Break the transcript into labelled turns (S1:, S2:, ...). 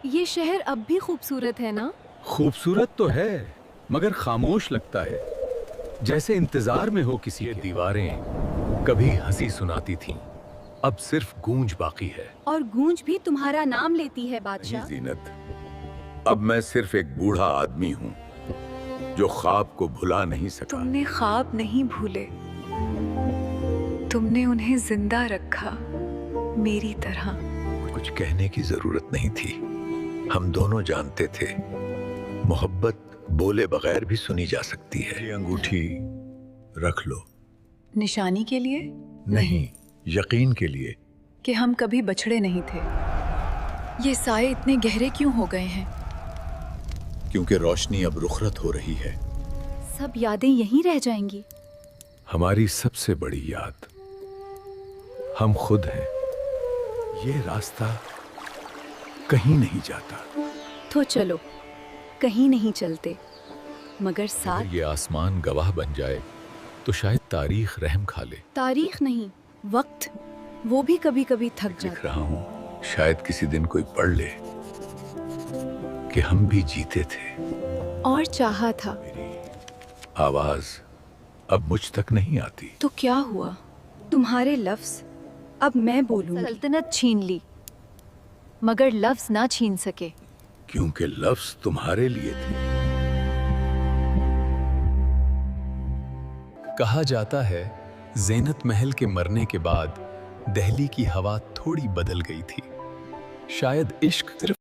S1: یہ شہر اب بھی خوبصورت ہے نا؟
S2: خوبصورت تو ہے مگر خاموش لگتا ہے، جیسے انتظار میں ہو کسی
S3: یہ
S2: کے۔
S3: دیواریں کبھی ہنسی سناتی تھیں، اب صرف گونج باقی ہے۔
S1: اور گونج بھی تمہارا نام لیتی ہے
S4: نہیں
S1: بادشاہ۔
S4: زینت، اب میں صرف ایک بوڑھا آدمی ہوں جو خواب کو بھلا نہیں سکا۔
S5: تم نے خواب نہیں بھولے، تم نے انہیں زندہ رکھا میری طرح۔
S3: کچھ کہنے کی ضرورت نہیں تھی، ہم دونوں جانتے تھے محبت بولے بغیر بھی سنی جا سکتی ہے۔ یہ انگوٹھی رکھ لو۔
S5: نشانی کے لیے
S3: نہیں، یقین کے لیے۔
S5: کہ ہم کبھی بچھڑے نہیں تھے۔ یہ سائے اتنے گہرے کیوں ہو گئے ہیں؟
S3: کیونکہ روشنی اب رخرت ہو رہی ہے۔
S1: سب یادیں یہیں رہ جائیں گی۔
S3: ہماری سب سے بڑی یاد ہم خود ہیں۔ یہ راستہ کہیں نہیں جاتا۔
S1: تو چلو، کہیں نہیں چلتے، مگر ساتھ۔
S3: اگر یہ آسمان گواہ بن جائے تو شاید تاریخ رحم کھا لے۔
S1: تاریخ نہیں، وقت، وہ بھی کبھی کبھی تھک
S3: لکھ
S1: جاتا۔
S3: رہا ہوں، شاید کسی دن کوئی پڑھ لے کہ ہم بھی جیتے تھے۔
S1: اور چاہا تھا۔
S3: آواز اب مجھ تک نہیں آتی۔
S1: تو کیا ہوا؟ تمہارے لفظ اب میں بولوں گی۔ سلطنت چھین لی مگر لفظ نہ چھین سکے۔
S3: کیونکہ لفظ تمہارے لیے تھے۔ کہا جاتا ہے زینت محل کے مرنے کے بعد دہلی کی ہوا تھوڑی بدل گئی تھی۔ شاید عشق صرف